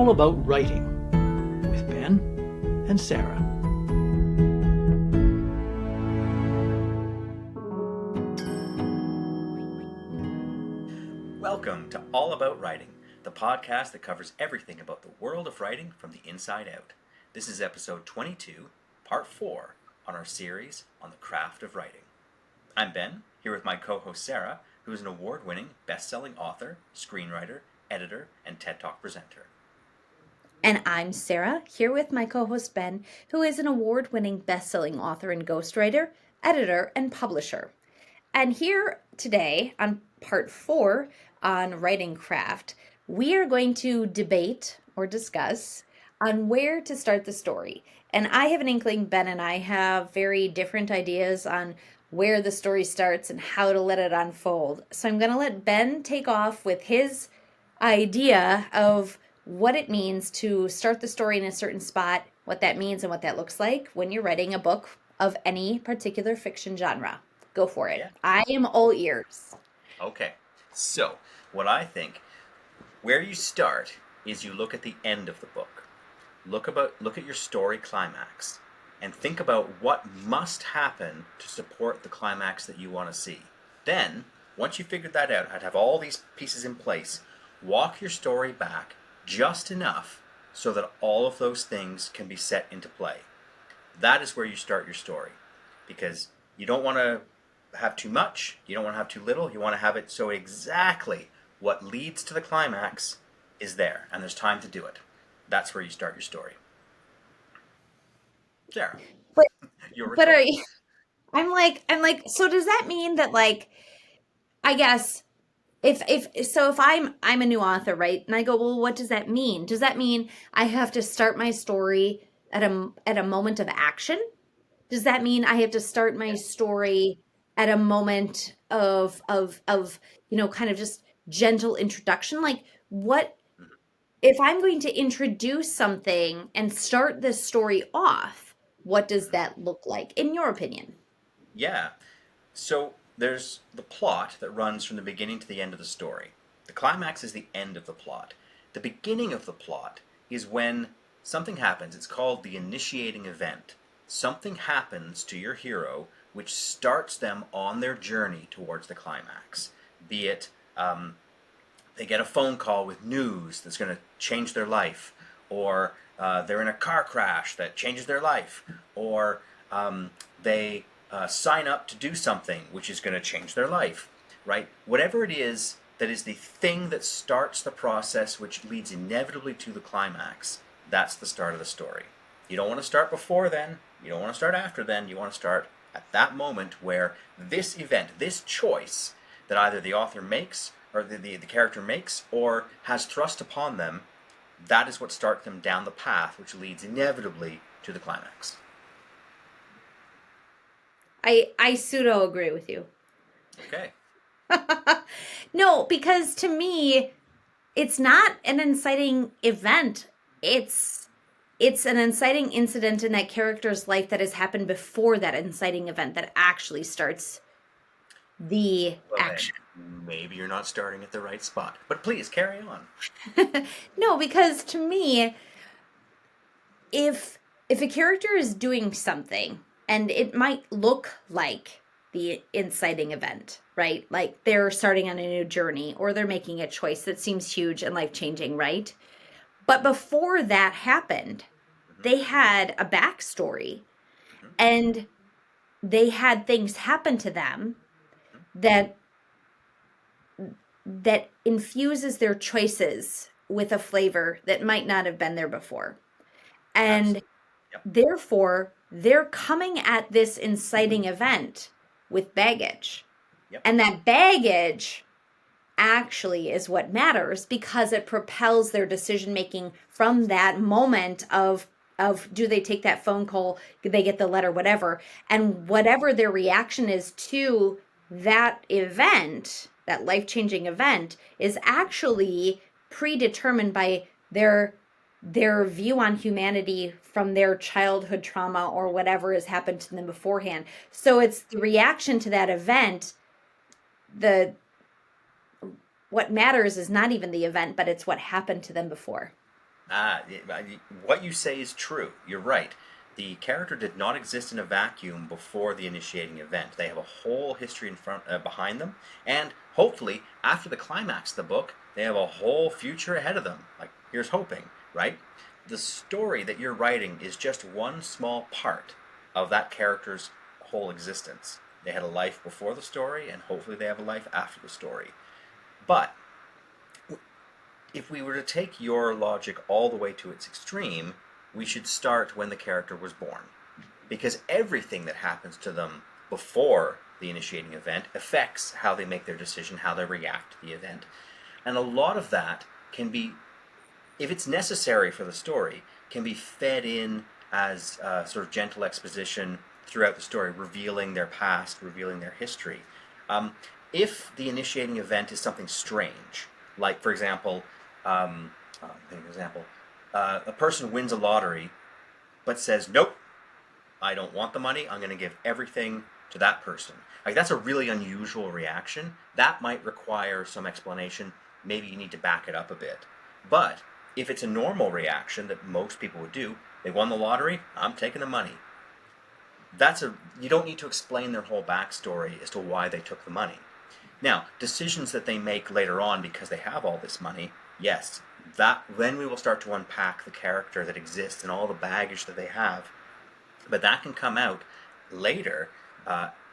all about writing with Ben and Sara. Welcome to All About Writing, the podcast that covers everything about the world of writing from the inside out. This is episode 22, part 4, on our series on the craft of writing. I'm Ben, here with my co-host Sara, who is an award-winning, best-selling author, screenwriter, editor, and TED Talk presenter. And I'm Sara, here with my co-host Ben, who is an award-winning best-selling author and ghostwriter, editor, and publisher. And here today on part 4 on writing craft, we are going to debate or discuss on where to start the story. And I have an inkling Ben and I have very different ideas on where the story starts and how to let it unfold. So I'm going to let Ben take off with his idea of what it means to start the story in a certain spot, what that means and what that looks like when you're writing a book of any particular fiction genre. Go for it. Yeah. I am all ears. Okay, so what I think, where you start is you look at the end of the book. Look at your story climax and think about what must happen to support the climax that you want to see. Then, once you figured that out, I'd have all these pieces in place, walk your story back just enough so that all of those things can be set into play. That is where you start your story, because you don't want to have too much, you don't want to have too little, you want to have it so exactly what leads to the climax is there, and there's time to do it. That's where you start your story. Sara, But your but retort. I'm like, so does that mean that, like, I guess if I'm a new author, right? And I go, well, what does that mean? Does that mean I have to start my story at a moment of action? Does that mean I have to start my story at a moment of kind of just gentle introduction? Like, what if I'm going to introduce something and start this story off? What does that look like, in your opinion? Yeah. So there's the plot that runs from the beginning to the end of the story. The climax is the end of the plot. The beginning of the plot is when something happens. It's called the initiating event. Something happens to your hero which starts them on their journey towards the climax. Be it they get a phone call with news that's going to change their life, or they're in a car crash that changes their life, or they sign up to do something which is going to change their life, right? Whatever it is that is the thing that starts the process which leads inevitably to the climax, that's the start of the story. You don't want to start before then, you don't want to start after then, you want to start at that moment where this event, this choice that either the author makes or the character makes or has thrust upon them, that is what starts them down the path which leads inevitably to the climax. I pseudo agree with you. Okay. No, because to me, it's not an inciting event. It's an inciting incident in that character's life that has happened before that inciting event that actually starts the Well action. then, maybe you're not starting at the right spot. But please, carry on. No, because to me, if a character is doing something and it might look like the inciting event, right? Like they're starting on a new journey or they're making a choice that seems huge and life-changing, right? But before that happened, they had a backstory and they had things happen to them that infuses their choices with a flavor that might not have been there before. And Absolutely. Yep. therefore, they're coming at this inciting event with baggage. Yep. And that baggage actually is what matters because it propels their decision making from that moment of do they take that phone call, do they get the letter, whatever, and whatever their reaction is to that event, that life-changing event, is actually predetermined by their view on humanity from their childhood trauma or whatever has happened to them beforehand. So it's the reaction to that event. What matters is not even the event, but it's what happened to them before. What you say is true. You're right. The character did not exist in a vacuum before the initiating event. They have a whole history behind them, and hopefully, after the climax of the book, they have a whole future ahead of them. Like, here's hoping, right? The story that you're writing is just one small part of that character's whole existence. They had a life before the story, and hopefully they have a life after the story. But if we were to take your logic all the way to its extreme, we should start when the character was born. Because everything that happens to them before the initiating event affects how they make their decision, how they react to the event. And a lot of that can be, if it's necessary for the story, can be fed in as sort of gentle exposition throughout the story, revealing their past, revealing their history. If the initiating event is something strange, like, for example, a person wins a lottery but says, nope, I don't want the money, I'm going to give everything to that person. Like, that's a really unusual reaction. That might require some explanation. Maybe you need to back it up a bit. But if it's a normal reaction that most people would do, they won the lottery, I'm taking the money. You don't need to explain their whole backstory as to why they took the money. Now, decisions that they make later on because they have all this money, yes, then we will start to unpack the character that exists and all the baggage that they have. But that can come out later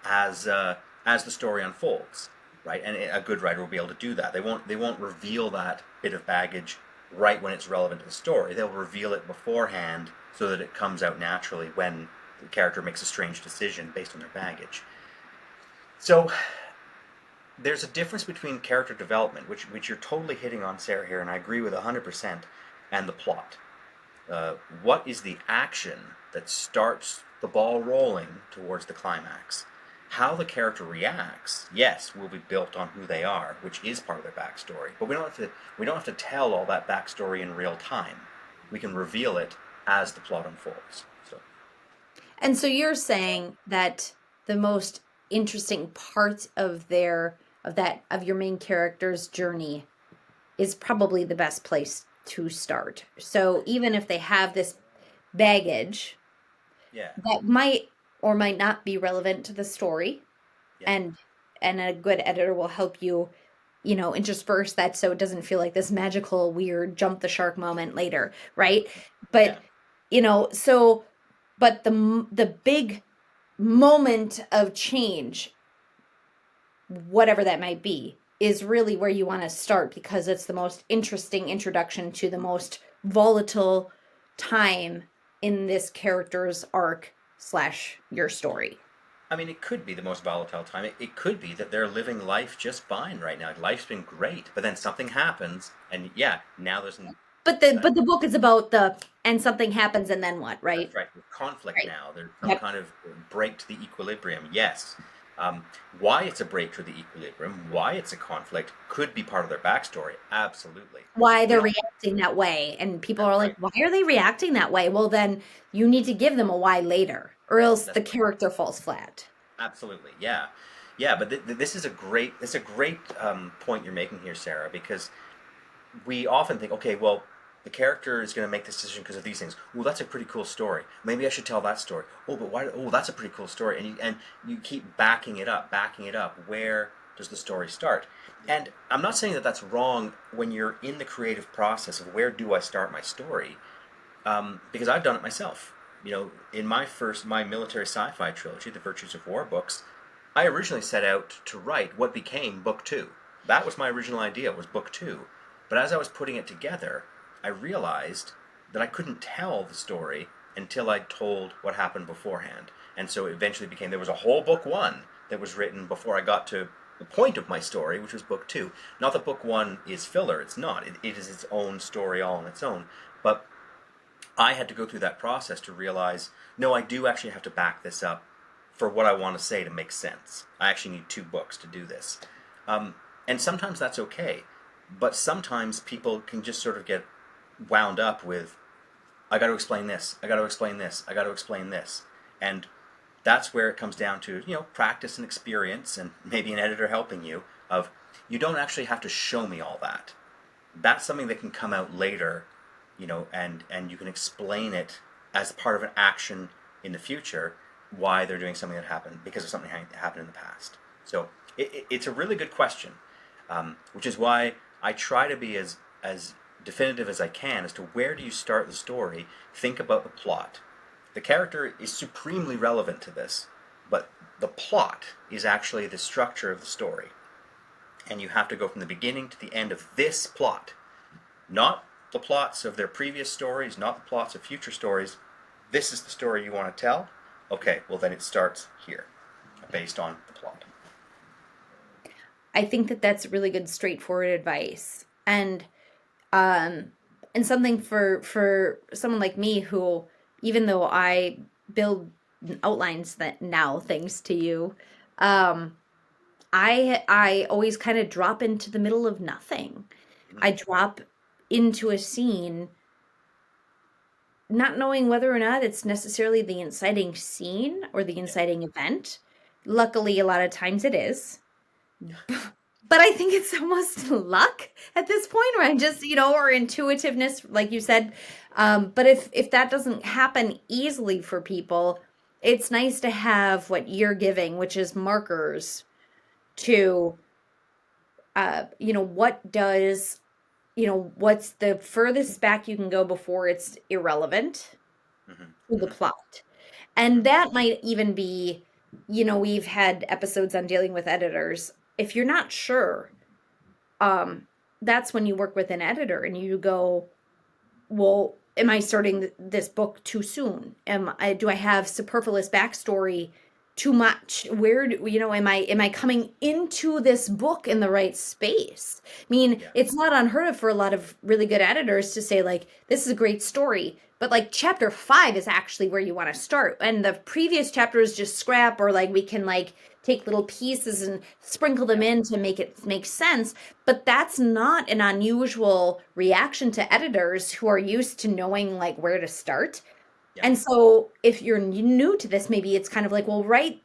as the story unfolds, right? And a good writer will be able to do that. They won't reveal that bit of baggage right when it's relevant to the story. They'll reveal it beforehand so that it comes out naturally when the character makes a strange decision based on their baggage. So there's a difference between character development, which you're totally hitting on, Sarah, here, and I agree with 100%, and the plot. What is the action that starts the ball rolling towards the climax? How the character reacts, yes, will be built on who they are, which is part of their backstory. But we don't have to tell all that backstory in real time. We can reveal it as the plot unfolds. And so you're saying that the most interesting part of your main character's journey is probably the best place to start. So even if they have this baggage, Yeah. that might or might not be relevant to the story, Yeah. and a good editor will help you, intersperse that so it doesn't feel like this magical, weird jump the shark moment later, right? But so but the big moment of change, whatever that might be, is really where you want to start because it's the most interesting introduction to the most volatile time in this character's arc / your story. I mean, it could be the most volatile time. It could be that they're living life just fine right now. Life's been great, but then something happens, and now there's But the book is about and something happens and then what, right? That's right. There's conflict Right. now. There's some Yep. kind of break to the equilibrium. Yes. Why it's a break to the equilibrium, why it's a conflict, could be part of their backstory. Absolutely. Why We they're don't- reacting that way, and people That's are like, right. why are they reacting that way? Well, then you need to give them a why later, or else That's the right. character falls flat. Absolutely. Yeah. Yeah. But this is a great point you're making here, Sarah, because we often think, okay, well, the character is going to make this decision because of these things. Oh, that's a pretty cool story. Maybe I should tell that story. Oh, but why? Oh, that's a pretty cool story. And you keep backing it up, backing it up. Where does the story start? And I'm not saying that that's wrong when you're in the creative process of where do I start my story, because I've done it myself. In my military sci-fi trilogy, the Virtues of War books, I originally set out to write what became Book 2. That was my original idea, was Book 2. But as I was putting it together, I realized that I couldn't tell the story until I'd told what happened beforehand. And so it eventually became, there was a whole Book 1 that was written before I got to the point of my story, which was Book 2. Not that Book 1 is filler, it's not. It is its own story all on its own. But I had to go through that process to realize, no, I do actually have to back this up for what I want to say to make sense. I actually need 2 books to do this. And sometimes that's okay. But sometimes people can just sort of get wound up with, I got to explain this, I got to explain this, I got to explain this. And that's where it comes down to, practice and experience and maybe an editor helping you of, you don't actually have to show me all that. That's something that can come out later and you can explain it as part of an action in the future, why they're doing something that happened because of something that happened in the past. So it's a really good question, which is why I try to be as definitive as I can as to where do you start the story. Think about the plot. The character is supremely relevant to this, but the plot is actually the structure of the story. And you have to go from the beginning to the end of this plot. Not the plots of their previous stories, not the plots of future stories. This is the story you want to tell? Okay, well then it starts here, based on the plot. I think that that's really good, straightforward advice. Um, and something for someone like me who, even though I build outlines that now, thanks to you, um, I always kind of drop into the middle of nothing. I drop into a scene not knowing whether or not it's necessarily the inciting scene or the Yeah. inciting event. Luckily, a lot of times it is. But I think it's almost luck at this point, where I'm just, or intuitiveness, like you said. But if that doesn't happen easily for people, it's nice to have what you're giving, which is markers to, what does, what's the furthest back you can go before it's irrelevant Mm-hmm. to the Mm-hmm. plot. And that might even be, we've had episodes on dealing with editors. If you're not sure, that's when you work with an editor and you go, well, am I starting this book too soon? Do I have superfluous backstory too much? Where do, am I coming into this book in the right space? I mean, Yeah. it's not unheard of for a lot of really good editors to say, like, this is a great story, but like chapter 5 is actually where you want to start, and the previous chapter is just scrap, or like we can like take little pieces and sprinkle them Yeah. in to make it make sense. But that's not an unusual reaction to editors who are used to knowing like where to start. Yeah. And so if you're new to this, maybe it's kind of like, well, write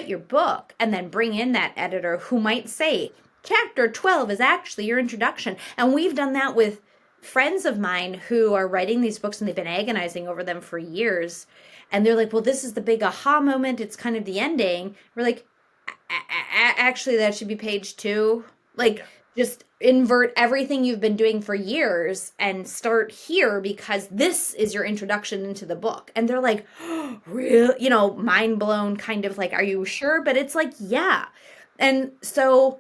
your book and then bring in that editor who might say chapter 12 is actually your introduction. And we've done that with friends of mine who are writing these books and they've been agonizing over them for years. And they're like, well, this is the big aha moment. It's kind of the ending. We're like, actually, that should be page 2. Like, Yeah. just invert everything you've been doing for years and start here because this is your introduction into the book. And they're like, oh, real, mind blown, kind of like, are you sure? But it's like, yeah. And so,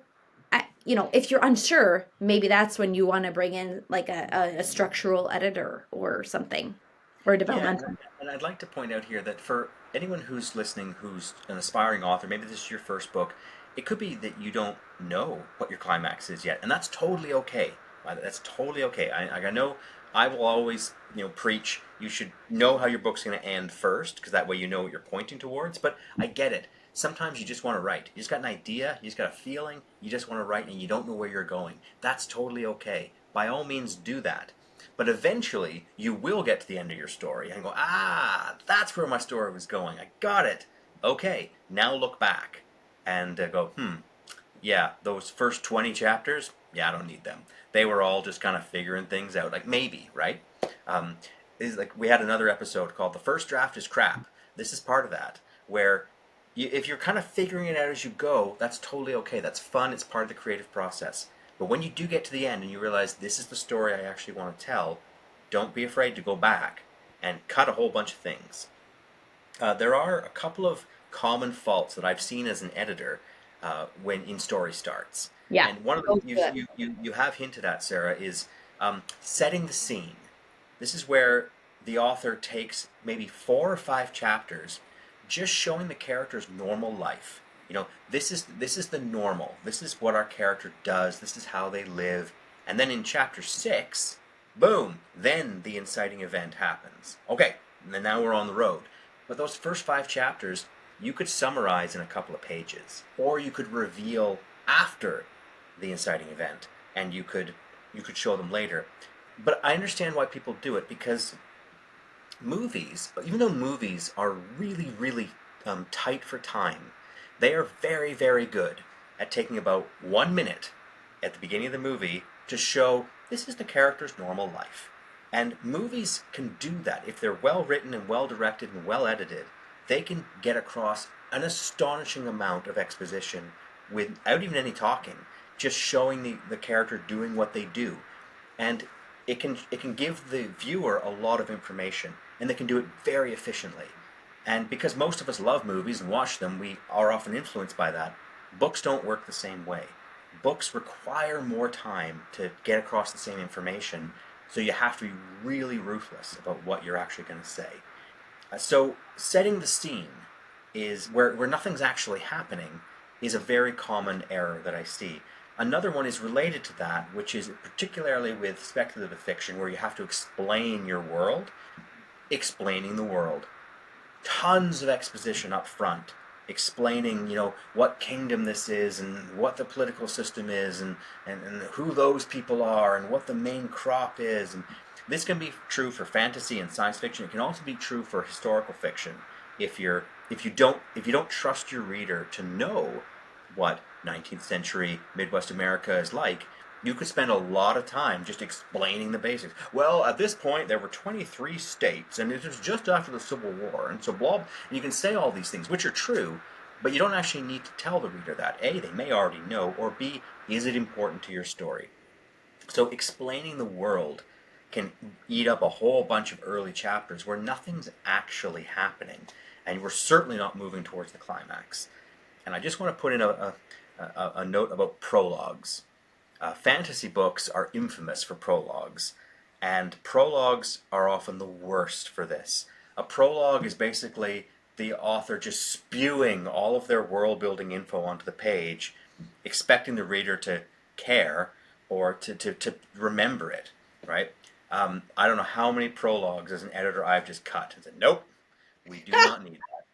if you're unsure, maybe that's when you want to bring in like a structural editor or something, or a Yeah, developmental. and I'd like to point out here that for anyone who's listening who's an aspiring author, maybe this is your first book, it could be that you don't know what your climax is yet, and that's totally okay. That's totally okay. I know I will always, preach you should know how your book's going to end first, because that way you know what you're pointing towards, but I get it. Sometimes you just want to write. You just got an idea, you just got a feeling, you just want to write, and you don't know where you're going. That's totally okay. By all means, do that. But eventually, you will get to the end of your story and go, that's where my story was going. I got it. Okay, now look back and go, yeah, those first 20 chapters, yeah, I don't need them. They were all just kind of figuring things out. Like, maybe, right? Is like we had another episode called "The First Draft is Crap." This is part of that, where if you're kind of figuring it out as you go, that's totally okay. That's fun. It's part of the creative process. But when you do get to the end and you realize this is the story I actually want to tell, don't be afraid to go back and cut a whole bunch of things. There are a couple of common faults that I've seen as an editor when in story starts, Yeah. and one of them Oh, good. you have hinted at, Sarah, is setting the scene. This is where the author takes maybe 4 or 5 chapters just showing the character's normal life. This is the normal. This is what our character does. This is how they live. And then in chapter 6, boom, then the inciting event happens. Okay, and now we're on the road. But those first 5 chapters, you could summarize in a couple of pages, or you could reveal after the inciting event, and you could show them later. But I understand why people do it, because movies, even though movies are really, really tight for time, they are very, very good at taking about 1 minute at the beginning of the movie to show this is the character's normal life. And movies can do that. If they're well written and well directed and well edited, they can get across an astonishing amount of exposition without even any talking, just showing the character doing what they do. And it can give the viewer a lot of information, and they can do it very efficiently. And because most of us love movies and watch them, we are often influenced by that. Books don't work the same way. Books require more time to get across the same information, so you have to be really ruthless about what you're actually going to say. So setting the scene is where nothing's actually happening is a very common error that I see. Another one is related to that, which is particularly with speculative fiction, where you have to explain your world. Explaining the world. Tons of exposition up front, explaining, what kingdom this is and what the political system is and who those people are and what the main crop is. And this can be true for fantasy and science fiction. It can also be true for historical fiction. If you don't trust your reader to know what 19th century Midwest America is like, you could spend a lot of time just explaining the basics. Well, at this point, there were 23 states, and it was just after the Civil War, and so blah. And you can say all these things, which are true, but you don't actually need to tell the reader that. A, they may already know, or B, is it important to your story? So explaining the world can eat up a whole bunch of early chapters where nothing's actually happening, and we're certainly not moving towards the climax. And I just want to put in a note about prologues. Fantasy books are infamous for prologues, and prologues are often the worst for this. A prologue is basically the author just spewing all of their world-building info onto the page, expecting the reader to care or to remember it, right? I don't know how many prologues as an editor I've just cut and said, nope, we do not need that.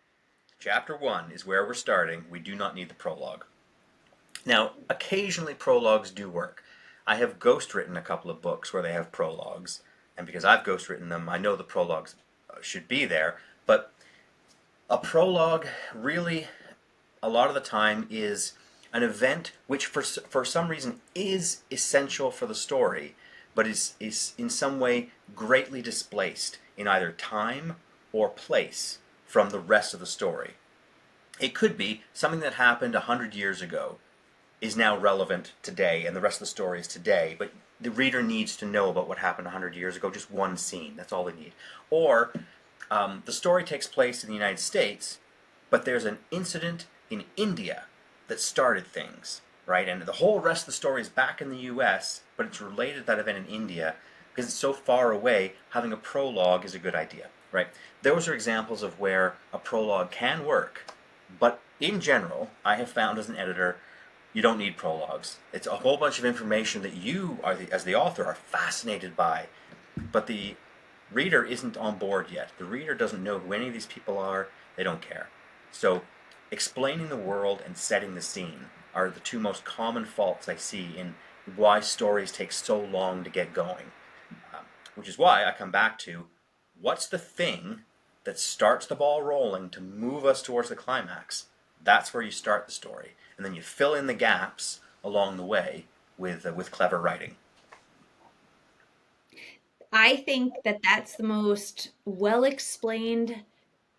Chapter 1 is where we're starting. We do not need the prologue. Now, occasionally prologues do work. I have ghostwritten a couple of books where they have prologues, and because I've ghostwritten them, I know the prologues should be there, but a prologue really, a lot of the time, is an event which for some reason is essential for the story, but is in some way greatly displaced in either time or place from the rest of the story. It could be something that happened 100 years ago is now relevant today, and the rest of the story is today, but the reader needs to know about what happened 100 years ago, just one scene, that's all they need. Or the story takes place in the United States, but there's an incident in India that started things, right? And the whole rest of the story is back in the US, but it's related to that event in India. Because it's so far away, having a prologue is a good idea, right? Those are examples of where a prologue can work, but in general, I have found as an editor, you don't need prologues. It's a whole bunch of information that you, as the author, are fascinated by, but the reader isn't on board yet. The reader doesn't know who any of these people are. They don't care. So explaining the world and setting the scene are the two most common faults I see in why stories take so long to get going. Which is why I come back to, what's the thing that starts the ball rolling to move us towards the climax? That's where you start the story. And then you fill in the gaps along the way with clever writing. I think that that's the most well explained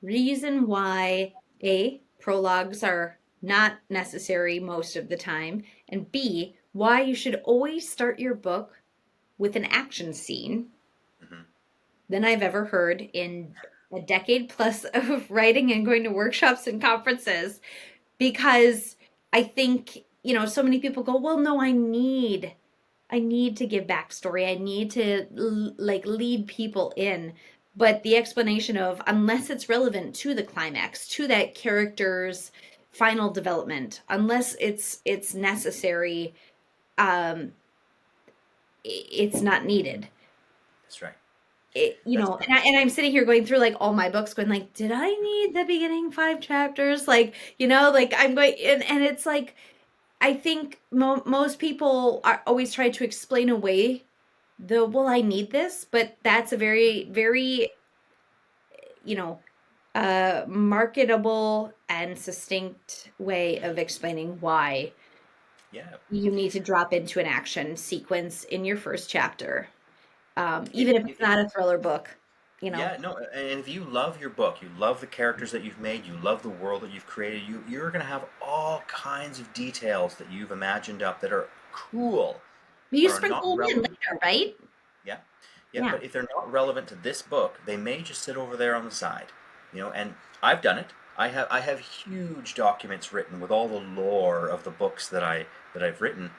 reason why A, prologues are not necessary most of the time, and B, why you should always start your book with an action scene Mm-hmm. than I've ever heard in a decade plus of writing and going to workshops and conferences, because I think, so many people go, well, no, I need to give backstory. I need to like lead people in. But the explanation of, unless it's relevant to the climax, to that character's final development, unless it's necessary, um, it's not needed. That's right. And, That's and I'm sitting here going through like all my books going like, did I need the beginning 5 chapters? Like, like I'm going, and it's like, I think most people are always try to explain away well, I need this, but that's a very, very, you know, marketable and succinct way of explaining why yeah. you need to drop into an action sequence in your first chapter. even if it's not a thriller book, you know. Yeah, no, and if you love your book, you love the characters that you've made, you love the world that you've created, you're going to have all kinds of details that you've imagined up that are cool, But you but are not sprinkle them in relevant. later, right? Yeah, yeah, Yeah. but if they're not relevant to this book, they may just sit over there on the side, And I've done it. I have huge documents written with all the lore of the books that I've written.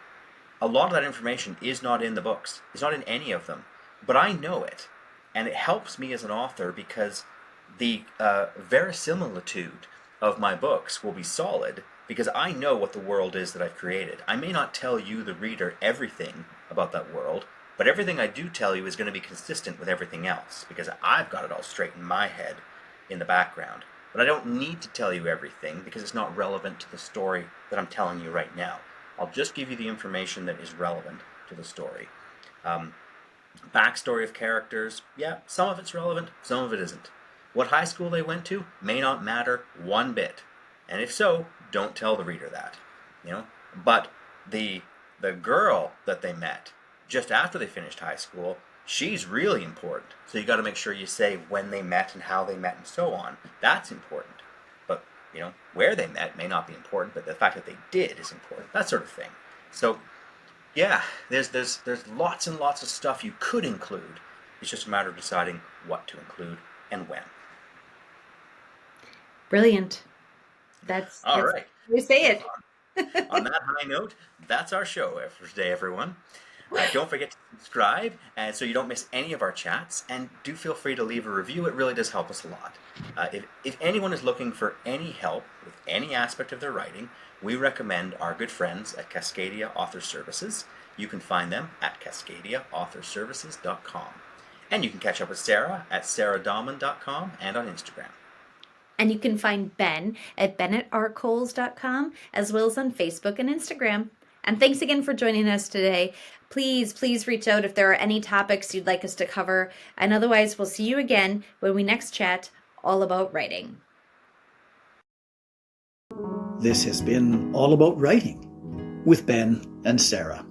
A lot of that information is not in the books. It's not in any of them, but I know it, and it helps me as an author because the verisimilitude of my books will be solid because I know what the world is that I've created. I may not tell you, the reader, everything about that world, but everything I do tell you is going to be consistent with everything else because I've got it all straight in my head in the background. But I don't need to tell you everything because it's not relevant to the story that I'm telling you right now. I'll just give you the information that is relevant to the story. Um, Backstory of characters, yeah, some of it's relevant, some of it isn't. What high school they went to may not matter one bit, and if so, don't tell the reader that. You know, but the the girl that they met just after they finished high school, she's really important. So you got to make sure you say when they met and how they met and so on. That's important. But where they met may not be important, but the fact that they did is important. That sort of thing. So yeah, there's lots and lots of stuff you could include. It's just a matter of deciding what to include and when. Brilliant. All That's right. we say it. On that high note, that's our show for today, everyone. Don't forget to subscribe so you don't miss any of our chats, and do feel free to leave a review. It really does help us a lot. If anyone is looking for any help with any aspect of their writing, we recommend our good friends at Cascadia Author Services. You can find them at cascadiaauthorservices.com. And you can catch up with Sara at saradalman.com and on Instagram. And you can find Ben at bennettarcoles.com as well as on Facebook and Instagram. And thanks again for joining us today. Please reach out if there are any topics you'd like us to cover. And otherwise, we'll see you again when we next chat all about writing. This has been All About Writing with Ben and Sara.